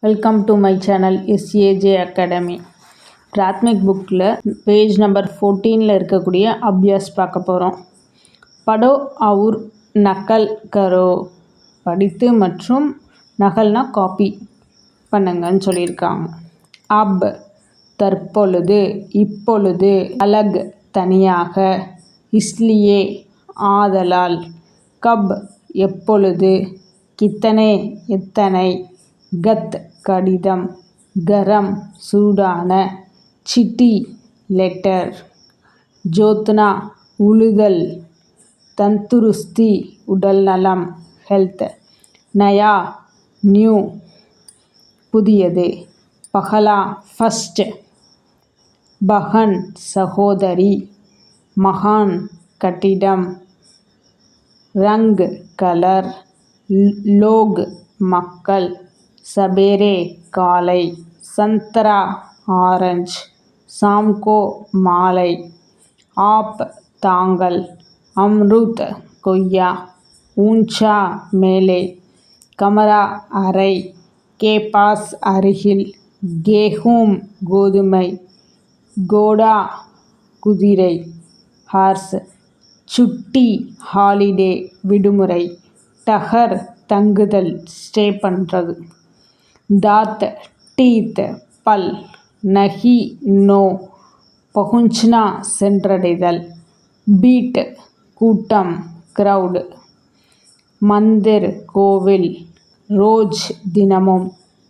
Welcome to my channel SAJ academy. Prathmik புக்கில் page number 14 இருக்கக்கூடிய அபியாஸ் பார்க்க போகிறோம். படோ அவுர் நக்கல் கரோ, படித்து மற்றும் நகல்னா காப்பி பண்ணுங்கன்னு சொல்லியிருக்காங்க. அப் தற்பொழுது, இப்பொழுது, அலக் தனியாக, இஸ்லியே ஆதலால், கப் எப்பொழுது, கித்தனே எத்தனை, கத் கடிதம், கரம் சூடான, சிட்டி லெட்டர், ஜோத்னா உழுதல், தந்துருஸ்தி உடல்நலம் ஹெல்த், நயா நியூ புதியது, பஹலா ஃபர்ஸ்ட், பஹன் சகோதரி, மகான் கட்டிடம், ரங் கலர், லோக் மக்கள், சபேரே காலை, சந்தரா ஆரஞ்சு, சாம்கோ மாலை, ஆப் தாங்கள், அம்ருத் கொய்யா, ஊஞ்சா மேலே, கமரா அறை, கே பாஸ் அருகில், கேஹூம் கோதுமை, கோடா குதிரை ஹார்ஸ், சுட்டி ஹாலிடே விடுமுறை, டஹர் தங்குதல் ஸ்டே பண்ணுறது, தாத் டீத் பல், நஹி நோ பகுஞ்ச்னா சென்றடைதல், பீட் கூட்டம் கிரவுட், மந்திர் கோவில், ரோஜ் தினமும்,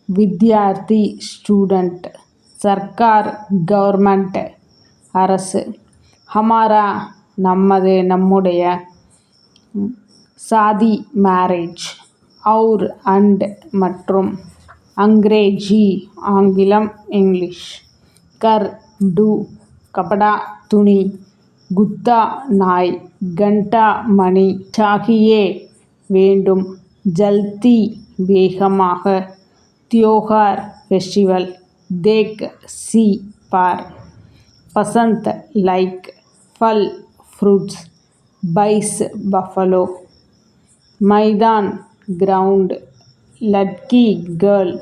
வித்யார்த்தி ஸ்டூடெண்ட், சர்க்கார் கவர்மெண்ட் அரசு, ஹமாரா நமது நம்முடைய, சாதி மேரேஜ், அவுர் அண்ட் மற்றும், அங்கிரேஜி ஆங்கிலம் இங்கிலீஷ், கர் டு கபடா துணி, குத்தா நாய், கண்டா மணி, சாகியே வேண்டும், ஜல்தி வேகமாக, தியோகார் ஃபெஸ்டிவல், தேக் சி பார், பசந்த் லைக், ஃபல் ஃப்ரூட்ஸ், பைஸ் பஃபலோ, மைதான் கிரவுண்ட், லட்கி கேர்ள்,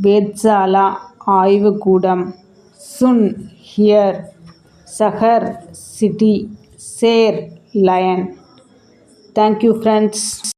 வேத்சாலா ஆய்வுக்கூடம், சுன் ஹியர், சஹர் சிட்டி, சேர் லயன். Thank you friends.